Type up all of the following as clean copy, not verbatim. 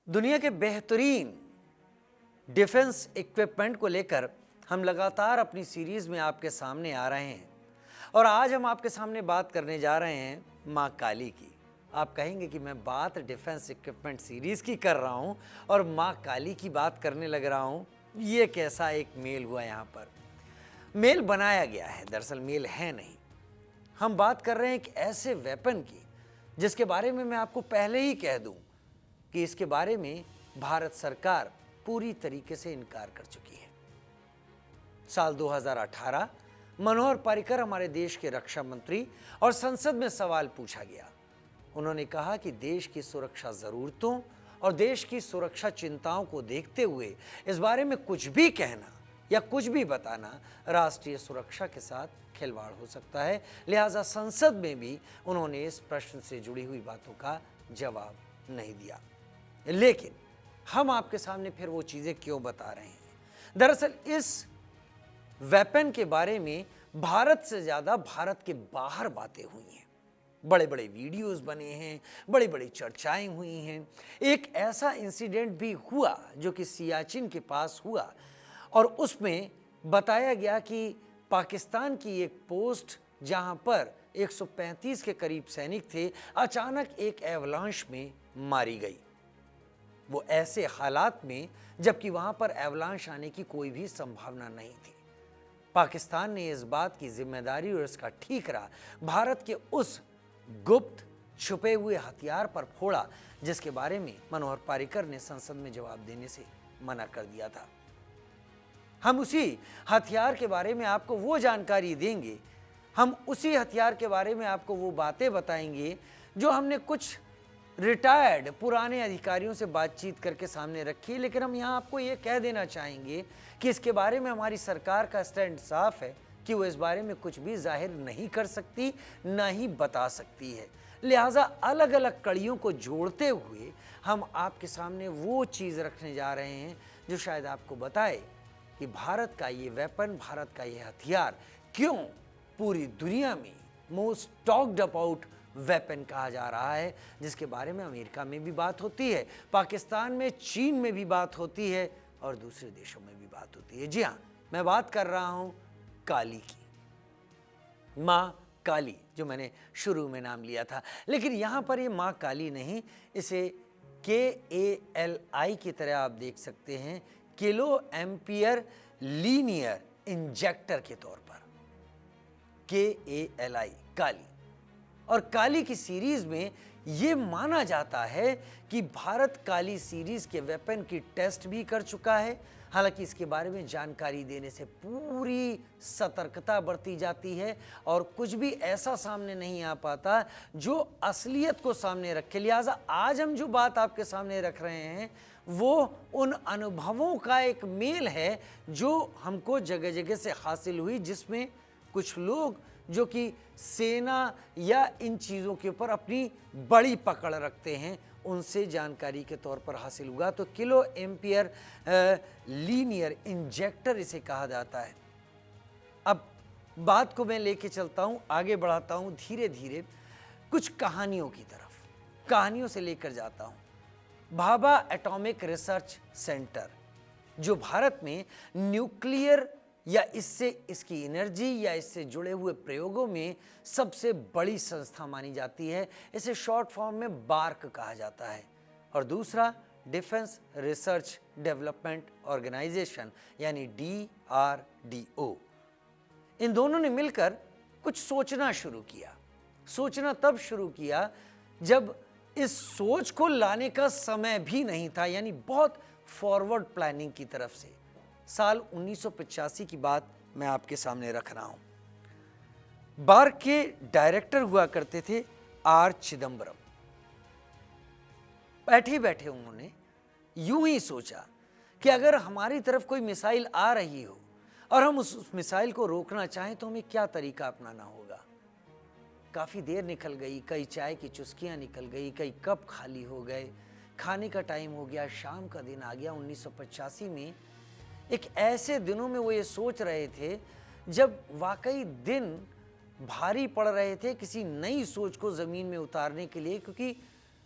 दुनिया के बेहतरीन डिफेंस इक्विपमेंट को लेकर हम लगातार अपनी सीरीज में आपके सामने आ रहे हैं और आज हम आपके सामने बात करने जा रहे हैं मां काली की। आप कहेंगे कि मैं बात डिफेंस इक्विपमेंट सीरीज की कर रहा हूं और मां काली की बात करने लग रहा हूं, ये कैसा एक मेल हुआ। यहाँ पर मेल बनाया गया है, दरअसल मेल है नहीं। हम बात कर रहे हैं एक ऐसे वेपन की जिसके बारे में मैं आपको पहले ही कह दूं कि इसके बारे में भारत सरकार पूरी तरीके से इनकार कर चुकी है। साल 2018 मनोहर पर्रिकर हमारे देश के रक्षा मंत्री और संसद में सवाल पूछा गया। उन्होंने कहा कि देश की सुरक्षा जरूरतों और देश की सुरक्षा चिंताओं को देखते हुए इस बारे में कुछ भी कहना या कुछ भी बताना राष्ट्रीय सुरक्षा के साथ खिलवाड़ हो सकता है। लिहाजा संसद में भी उन्होंने इस प्रश्न से जुड़ी हुई बातों का जवाब नहीं दिया। लेकिन हम आपके सामने फिर वो चीजें क्यों बता रहे हैं? दरअसल इस वेपन के बारे में भारत से ज्यादा भारत के बाहर बातें हुई हैं, बड़े बड़े वीडियोस बने हैं, बड़ी बड़ी चर्चाएं हुई हैं। एक ऐसा इंसिडेंट भी हुआ जो कि सियाचिन के पास हुआ और उसमें बताया गया कि पाकिस्तान की एक पोस्ट जहां पर 135 के करीब सैनिक थे, अचानक एक एवलांश में मारी गई। वो ऐसे हालात में जबकि वहां पर एवलांश आने की कोई भी संभावना नहीं थी। पाकिस्तान ने इस बात की जिम्मेदारी और इसका ठीकरा भारत के उस गुप्त छुपे हुए हथियार पर फोड़ा जिसके बारे में मनोहर पर्रिकर ने संसद में जवाब देने से मना कर दिया था। हम उसी हथियार के बारे में आपको वो जानकारी देंगे, हम उसी हथियार के बारे में आपको वो बातें बताएंगे जो हमने कुछ रिटायर्ड पुराने अधिकारियों से बातचीत करके सामने रखी। लेकिन हम यहाँ आपको ये कह देना चाहेंगे कि इसके बारे में हमारी सरकार का स्टैंड साफ है कि वो इस बारे में कुछ भी जाहिर नहीं कर सकती, ना ही बता सकती है। लिहाजा अलग अलग कड़ियों को जोड़ते हुए हम आपके सामने वो चीज़ रखने जा रहे हैं जो शायद आपको बताए कि भारत का ये वेपन, भारत का ये हथियार क्यों पूरी दुनिया में मोस्ट टॉक्ड अबाउट वेपन कहा जा रहा है, जिसके बारे में अमेरिका में भी बात होती है, पाकिस्तान में, चीन में भी बात होती है और दूसरे देशों में भी बात होती है। जी हाँ, मैं बात कर रहा हूं काली की, मां काली, जो मैंने शुरू में नाम लिया था। लेकिन यहां पर ये मां काली नहीं, इसे KALI की तरह आप देख सकते हैं, किलो एम्पियर लीनियर इंजेक्टर के तौर पर KALI, काली। और काली की सीरीज में यह माना जाता है कि भारत काली सीरीज के वेपन की टेस्ट भी कर चुका है। हालांकि इसके बारे में जानकारी देने से पूरी सतर्कता बरती जाती है और कुछ भी ऐसा सामने नहीं आ पाता जो असलियत को सामने रखे। लिहाजा आज हम जो बात आपके सामने रख रहे हैं वो उन अनुभवों का एक मेल है जो हमको जगह जगह से हासिल हुई, जिसमें कुछ लोग जो कि सेना या इन चीज़ों के ऊपर अपनी बड़ी पकड़ रखते हैं, उनसे जानकारी के तौर पर हासिल हुआ। तो किलो एम्पियर लीनियर इंजेक्टर इसे कहा जाता है। अब बात को मैं लेके चलता हूँ, आगे बढ़ाता हूँ धीरे धीरे कुछ कहानियों की तरफ, कहानियों से लेकर जाता हूँ। भाभा एटॉमिक रिसर्च सेंटर, जो भारत में न्यूक्लियर या इससे इसकी एनर्जी या इससे जुड़े हुए प्रयोगों में सबसे बड़ी संस्था मानी जाती है, इसे शॉर्ट फॉर्म में बार्क कहा जाता है। और दूसरा डिफेंस रिसर्च डेवलपमेंट ऑर्गेनाइजेशन यानी DRDO। इन दोनों ने मिलकर कुछ सोचना शुरू किया। सोचना तब शुरू किया जब इस सोच को लाने का समय भी नहीं था, यानी बहुत फॉरवर्ड प्लानिंग की तरफ से। साल 1985 की बात मैं आपके सामने रख रहा हूं। बार्क के डायरेक्टर हुआ करते थे R चिदम्बरम। बैठे बैठे उन्होंने यूं ही सोचा कि अगर हमारी तरफ कोई मिसाइल आ रही हो और हम उस मिसाइल को रोकना चाहें तो हमें क्या तरीका अपनाना होगा। काफी देर निकल गई, कई चाय की चुस्कियां निकल गई, कई कप खाली हो गए, खाने का टाइम हो गया, शाम का दिन आ गया। 1985 में एक ऐसे दिनों में वो ये सोच रहे थे जब वाकई दिन भारी पड़ रहे थे किसी नई सोच को ज़मीन में उतारने के लिए, क्योंकि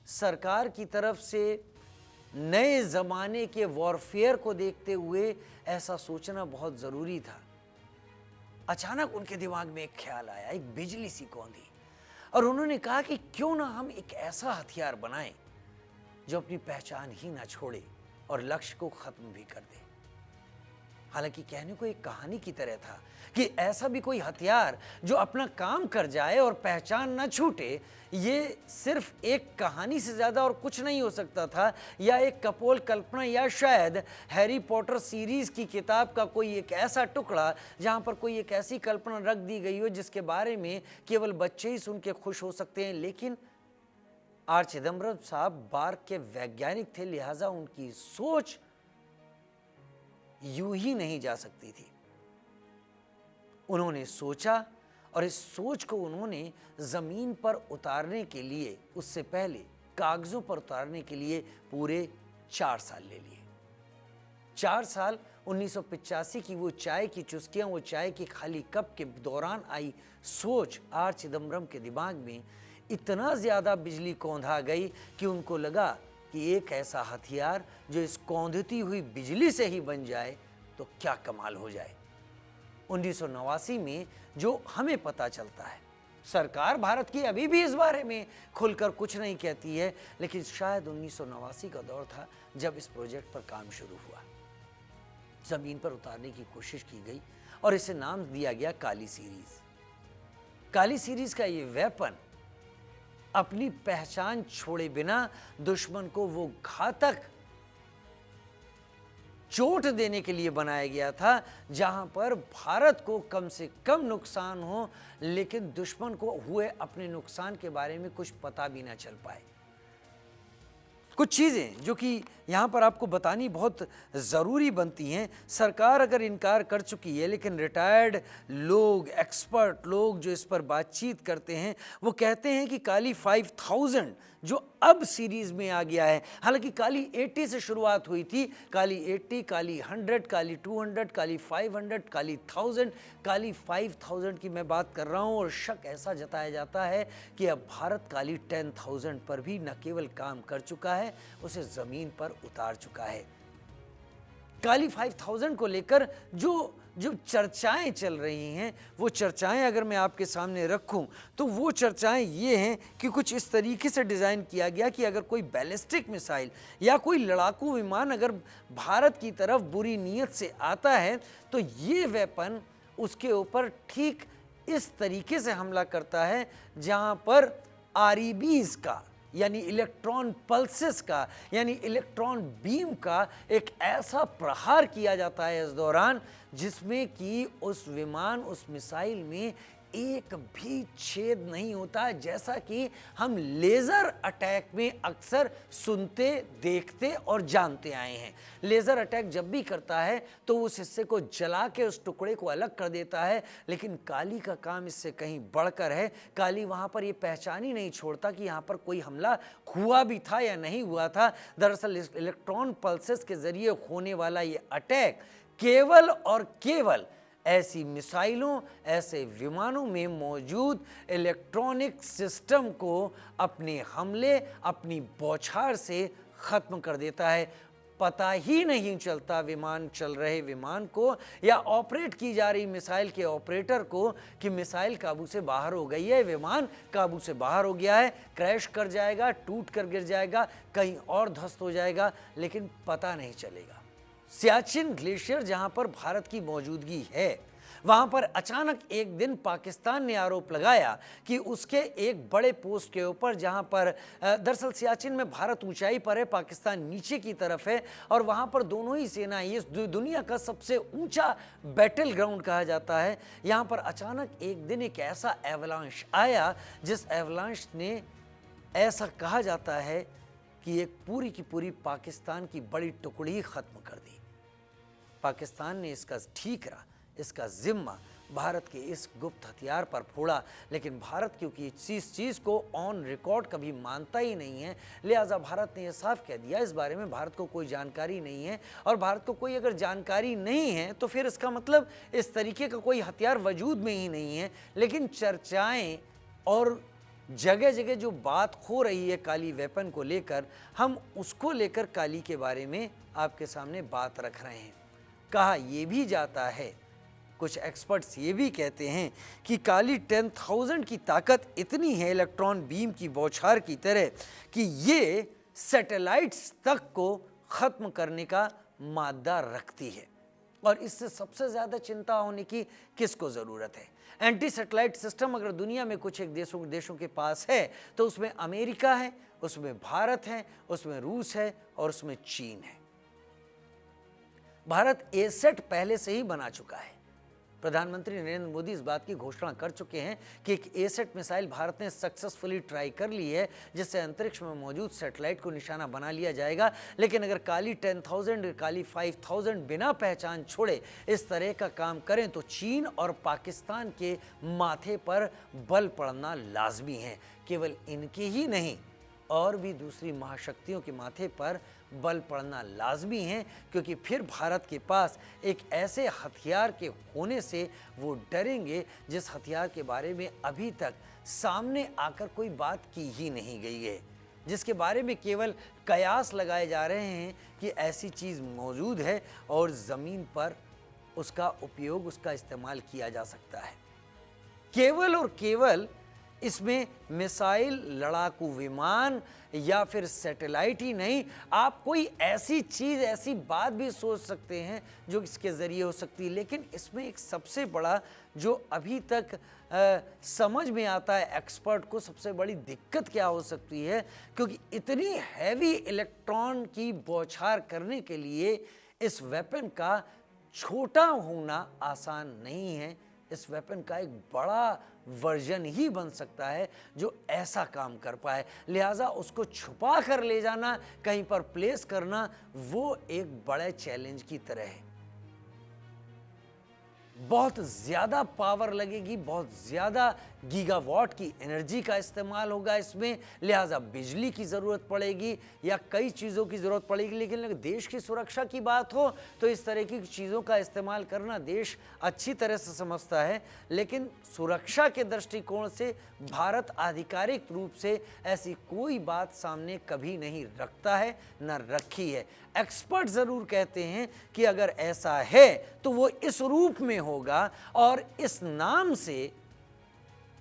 सरकार की तरफ से नए ज़माने के वॉरफेयर को देखते हुए ऐसा सोचना बहुत ज़रूरी था। अचानक उनके दिमाग में एक ख्याल आया, एक बिजली सी कौंधी, और उन्होंने कहा कि क्यों ना हम एक ऐसा हथियार बनाएं जो अपनी पहचान ही ना छोड़े और लक्ष्य को खत्म भी कर दे। हालांकि कहने को एक कहानी की तरह था कि ऐसा भी कोई हथियार जो अपना काम कर जाए और पहचान ना छूटे, ये सिर्फ एक कहानी से ज़्यादा और कुछ नहीं हो सकता था, या एक कपोल कल्पना, या शायद हैरी पॉटर सीरीज की किताब का कोई एक ऐसा टुकड़ा जहाँ पर कोई एक ऐसी कल्पना रख दी गई हो जिसके बारे में केवल बच्चे ही सुन के खुश हो सकते हैं। लेकिन आर चिदम्बरम साहब बार के वैज्ञानिक थे, लिहाजा उनकी सोच यूं ही नहीं जा सकती थी। उन्होंने सोचा और इस सोच को उन्होंने जमीन पर उतारने के लिए, उससे पहले कागजों पर उतारने के लिए पूरे 4 साल ले लिए। 4 साल 1985 की वो चाय की चुस्कियां, वो चाय की खाली कप के दौरान आई सोच आर चिदम्बरम के दिमाग में इतना ज्यादा बिजली कौंधा गई कि उनको लगा कि एक ऐसा हथियार जो इस कौंधती हुई बिजली से ही बन जाए तो क्या कमाल हो जाए। 1989 में जो हमें पता चलता है, सरकार भारत की अभी भी इस बारे में खुलकर कुछ नहीं कहती है, लेकिन शायद 1989 का दौर था जब इस प्रोजेक्ट पर काम शुरू हुआ। जमीन पर उतारने की कोशिश की गई और इसे नाम दिया गया काली सीरीज। काली सीरीज का ये वेपन अपनी पहचान छोड़े बिना दुश्मन को वो घातक चोट देने के लिए बनाया गया था जहां पर भारत को कम से कम नुकसान हो, लेकिन दुश्मन को हुए अपने नुकसान के बारे में कुछ पता भी ना चल पाए। कुछ चीज़ें जो कि यहाँ पर आपको बतानी बहुत ज़रूरी बनती हैं। सरकार अगर इनकार कर चुकी है, लेकिन रिटायर्ड लोग, एक्सपर्ट लोग जो इस पर बातचीत करते हैं, वो कहते हैं कि काली 5000 जो अब सीरीज़ में आ गया है, हालांकि काली 80 से शुरुआत हुई थी, काली 80, काली 100, काली 200, काली 500, काली 1000, काली 5000 की मैं बात कर रहा हूँ। और शक ऐसा जताया जाता है कि अब भारत काली 10,000 पर भी न केवल काम कर चुका है, उसे ज़मीन पर उतार चुका है। काली 5000 को लेकर जो चर्चाएं चल रही हैं, वो चर्चाएं अगर मैं आपके सामने रखूं तो वो चर्चाएं ये हैं कि कुछ इस तरीके से डिज़ाइन किया गया कि अगर कोई बैलिस्टिक मिसाइल या कोई लड़ाकू विमान अगर भारत की तरफ बुरी नीयत से आता है तो ये वेपन उसके ऊपर ठीक इस तरीके से हमला करता है जहां पर आरईबीज का, यानी इलेक्ट्रॉन पल्सेस का, यानी इलेक्ट्रॉन बीम का एक ऐसा प्रहार किया जाता है इस दौरान जिसमें कि उस विमान, उस मिसाइल में एक भी छेद नहीं होता, जैसा कि हम लेज़र अटैक में अक्सर सुनते, देखते और जानते आए हैं। लेज़र अटैक जब भी करता है तो उस हिस्से को जला के उस टुकड़े को अलग कर देता है, लेकिन काली का काम इससे कहीं बढ़कर है। काली वहाँ पर ये पहचान ही नहीं छोड़ता कि यहाँ पर कोई हमला हुआ भी था या नहीं हुआ था। दरअसल इलेक्ट्रॉन पल्सेस के ज़रिए होने वाला ये अटैक केवल और केवल ऐसी मिसाइलों, ऐसे विमानों में मौजूद इलेक्ट्रॉनिक सिस्टम को अपने हमले, अपनी बौछार से ख़त्म कर देता है। पता ही नहीं चलता विमान, चल रहे विमान को या ऑपरेट की जा रही मिसाइल के ऑपरेटर को कि मिसाइल काबू से बाहर हो गई है, विमान काबू से बाहर हो गया है, क्रैश कर जाएगा, टूट कर गिर जाएगा, कहीं और ध्वस्त हो जाएगा, लेकिन पता नहीं चलेगा। सियाचिन ग्लेशियर जहां पर भारत की मौजूदगी है, वहां पर अचानक एक दिन पाकिस्तान ने आरोप लगाया कि उसके एक बड़े पोस्ट के ऊपर, जहां पर दरअसल सियाचिन में भारत ऊंचाई पर है, पाकिस्तान नीचे की तरफ है, और वहां पर दोनों ही सेनाएं, ये दुनिया का सबसे ऊंचा बैटल ग्राउंड कहा जाता है, यहां पर अचानक एक दिन एक ऐसा एवलांश आया जिस एवलांश ने, ऐसा कहा जाता है कि एक पूरी की पूरी पाकिस्तान की बड़ी टुकड़ी ख़त्म कर दी। पाकिस्तान ने इसका ठीकरा, इसका जिम्मा भारत के इस गुप्त हथियार पर फोड़ा, लेकिन भारत क्योंकि इस चीज़ को ऑन रिकॉर्ड कभी मानता ही नहीं है, लिहाजा भारत ने यह साफ कह दिया इस बारे में भारत को कोई जानकारी नहीं है। और भारत को कोई अगर जानकारी नहीं है तो फिर इसका मतलब इस तरीके का कोई हथियार वजूद में ही नहीं है। लेकिन चर्चाएं और जगह जगह जो बात हो रही है काली वेपन को लेकर, हम उसको लेकर काली के बारे में आपके सामने बात रख रहे हैं। कहा यह भी जाता है, कुछ एक्सपर्ट्स ये भी कहते हैं कि काली 10,000 की ताकत इतनी है इलेक्ट्रॉन बीम की बौछार की तरह कि ये सैटेलाइट्स तक को खत्म करने का मादा रखती है। और इससे सबसे ज़्यादा चिंता होने की किसको ज़रूरत है? एंटी सैटेलाइट सिस्टम अगर दुनिया में कुछ एक देशों के पास है तो उसमें अमेरिका है, उसमें भारत है, उसमें रूस है और उसमें चीन है। भारत एसेट पहले से ही बना चुका है। प्रधानमंत्री नरेंद्र मोदी इस बात की घोषणा कर चुके हैं कि एक एसेट मिसाइल भारत ने सक्सेसफुली ट्राई कर ली है, जिससे अंतरिक्ष में मौजूद सैटेलाइट को निशाना बना लिया जाएगा। लेकिन अगर काली 10,000, काली 5,000 बिना पहचान छोड़े इस तरह का काम करें तो चीन और पाकिस्तान के माथे पर बल पड़ना लाजमी है। केवल इनके ही नहीं, और भी दूसरी महाशक्तियों के माथे पर बल पड़ना लाजमी है, क्योंकि फिर भारत के पास एक ऐसे हथियार के होने से वो डरेंगे जिस हथियार के बारे में अभी तक सामने आकर कोई बात की ही नहीं गई है, जिसके बारे में केवल कयास लगाए जा रहे हैं कि ऐसी चीज़ मौजूद है और ज़मीन पर उसका उपयोग, उसका इस्तेमाल किया जा सकता है। केवल और केवल इसमें मिसाइल, लड़ाकू विमान या फिर सैटेलाइट ही नहीं, आप कोई ऐसी चीज़, ऐसी बात भी सोच सकते हैं जो इसके ज़रिए हो सकती है। लेकिन इसमें एक सबसे बड़ा जो अभी तक समझ में आता है एक्सपर्ट को, सबसे बड़ी दिक्कत क्या हो सकती है, क्योंकि इतनी हैवी इलेक्ट्रॉन की बौछार करने के लिए इस वेपन का छोटा होना आसान नहीं है। इस वेपन का एक बड़ा वर्जन ही बन सकता है जो ऐसा काम कर पाए। लिहाजा उसको छुपा कर ले जाना, कहीं पर प्लेस करना, वो एक बड़े चैलेंज की तरह है। बहुत ज़्यादा पावर लगेगी, बहुत ज़्यादा गीगावाट की एनर्जी का इस्तेमाल होगा इसमें, लिहाजा बिजली की ज़रूरत पड़ेगी या कई चीज़ों की ज़रूरत पड़ेगी। लेकिन अगर देश की सुरक्षा की बात हो तो इस तरह की चीज़ों का इस्तेमाल करना देश अच्छी तरह से समझता है। लेकिन सुरक्षा के दृष्टिकोण से भारत आधिकारिक रूप से ऐसी कोई बात सामने कभी नहीं रखता है, न रखी है। एक्सपर्ट ज़रूर कहते हैं कि अगर ऐसा है तो वो इस रूप में होगा, और इस नाम से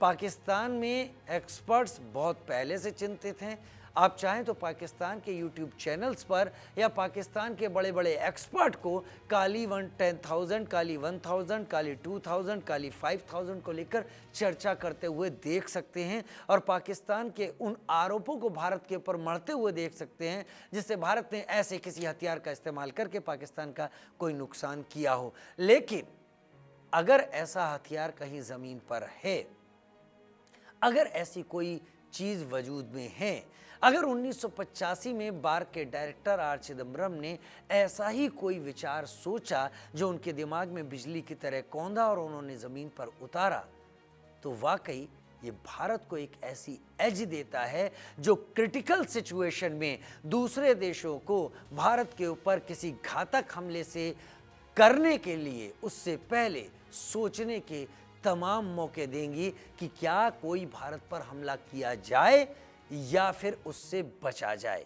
पाकिस्तान में एक्सपर्ट्स बहुत पहले से चिंतित हैं। आप चाहें तो पाकिस्तान के यूट्यूब चैनल्स पर या पाकिस्तान के बड़े बड़े एक्सपर्ट को काली 10,000, काली 1,000, काली 2,000, काली 5,000 को लेकर चर्चा करते हुए देख सकते हैं, और पाकिस्तान के उन आरोपों को भारत के ऊपर मढ़ते हुए देख सकते हैं जिससे भारत ने ऐसे किसी हथियार का इस्तेमाल करके पाकिस्तान का कोई नुकसान किया हो। लेकिन अगर ऐसा हथियार कहीं ज़मीन पर है, अगर ऐसी कोई चीज़ वजूद में है, अगर 1985 में बार्क के डायरेक्टर आर चिदम्बरम ने ऐसा ही कोई विचार सोचा जो उनके दिमाग में बिजली की तरह कौंधा और उन्होंने ज़मीन पर उतारा, तो वाकई ये भारत को एक ऐसी एज देता है जो क्रिटिकल सिचुएशन में दूसरे देशों को भारत के ऊपर किसी घातक हमले से करने के लिए उससे पहले सोचने के तमाम मौके देंगी कि क्या कोई भारत पर हमला किया जाए या फिर उससे बचा जाए।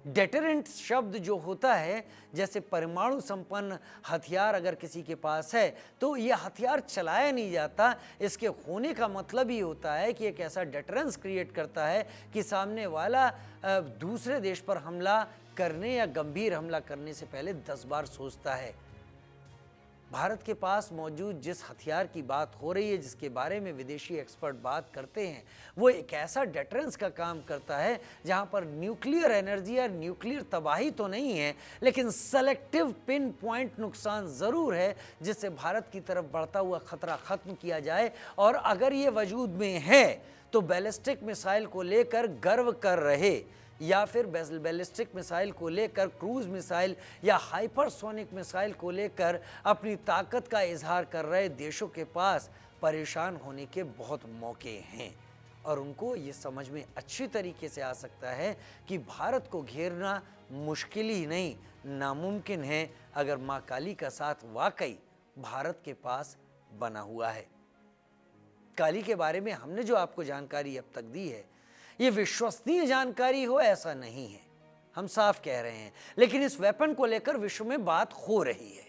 डेटरेंट शब्द जो होता है, जैसे परमाणु संपन्न हथियार अगर किसी के पास है तो यह हथियार चलाया नहीं जाता, इसके होने का मतलब ही होता है कि एक ऐसा डेटरेंस क्रिएट करता है कि सामने वाला दूसरे देश पर हमला करने या गंभीर हमला करने से पहले 10 बार सोचता है। भारत के पास मौजूद जिस हथियार की बात हो रही है, जिसके बारे में विदेशी एक्सपर्ट बात करते हैं, वो एक ऐसा डेटरेंस का काम करता है जहां पर न्यूक्लियर एनर्जी या न्यूक्लियर तबाही तो नहीं है, लेकिन सेलेक्टिव पिन पॉइंट नुकसान ज़रूर है जिससे भारत की तरफ बढ़ता हुआ खतरा ख़त्म किया जाए। और अगर ये वजूद में है तो बैलिस्टिक मिसाइल को लेकर गर्व कर रहे या फिर बैलिस्टिक मिसाइल को लेकर, क्रूज मिसाइल या हाइपरसोनिक मिसाइल को लेकर अपनी ताकत का इजहार कर रहे देशों के पास परेशान होने के बहुत मौके हैं, और उनको ये समझ में अच्छी तरीके से आ सकता है कि भारत को घेरना मुश्किल ही नहीं, नामुमकिन है अगर माँ काली का साथ वाकई भारत के पास बना हुआ है। काली के बारे में हमने जो आपको जानकारी अब तक दी है, ये विश्वसनीय जानकारी हो ऐसा नहीं है, हम साफ कह रहे हैं। लेकिन इस वेपन को लेकर विश्व में बात हो रही है,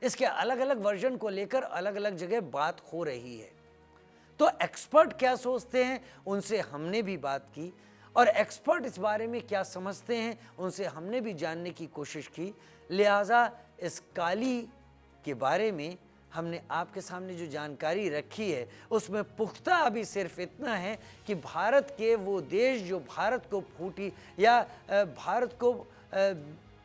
इसके अलग अलग वर्जन को लेकर अलग अलग जगह बात हो रही है। तो एक्सपर्ट क्या सोचते हैं उनसे हमने भी बात की, और एक्सपर्ट इस बारे में क्या समझते हैं उनसे हमने भी जानने की कोशिश की। लिहाजा इस काली के बारे में हमने आपके सामने जो जानकारी रखी है उसमें पुख्ता अभी सिर्फ इतना है कि भारत के वो देश जो भारत को फूटी या भारत को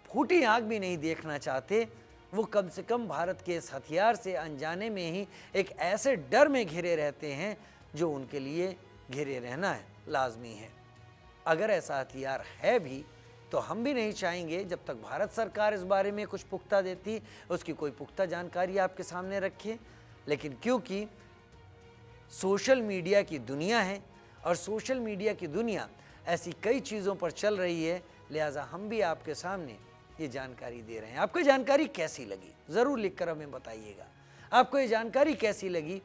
फूटी आंख भी नहीं देखना चाहते, वो कम से कम भारत के इस हथियार से अनजाने में ही एक ऐसे डर में घिरे रहते हैं जो उनके लिए घिरे रहना है लाजमी है। अगर ऐसा हथियार है भी तो हम भी नहीं चाहेंगे जब तक भारत सरकार इस बारे में कुछ पुख्ता देती, उसकी कोई पुख्ता जानकारी आपके सामने रखे। लेकिन क्योंकि सोशल मीडिया की दुनिया है और सोशल मीडिया की दुनिया ऐसी कई चीज़ों पर चल रही है, लिहाजा हम भी आपके सामने ये जानकारी दे रहे हैं। आपको जानकारी कैसी लगी ज़रूर लिखकर हमें बताइएगा। आपको ये जानकारी कैसी लगी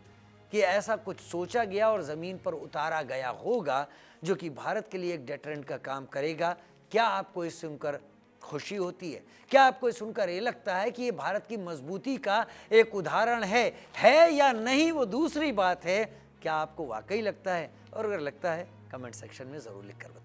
कि ऐसा कुछ सोचा गया और ज़मीन पर उतारा गया होगा जो कि भारत के लिए एक डेटरेंट का काम करेगा? क्या आपको इस सुनकर खुशी होती है? क्या आपको इस सुनकर ये लगता है कि ये भारत की मजबूती का एक उदाहरण है या नहीं, वो दूसरी बात है। क्या आपको वाकई लगता है? और अगर लगता है कमेंट सेक्शन में ज़रूर लिखकर बताइए।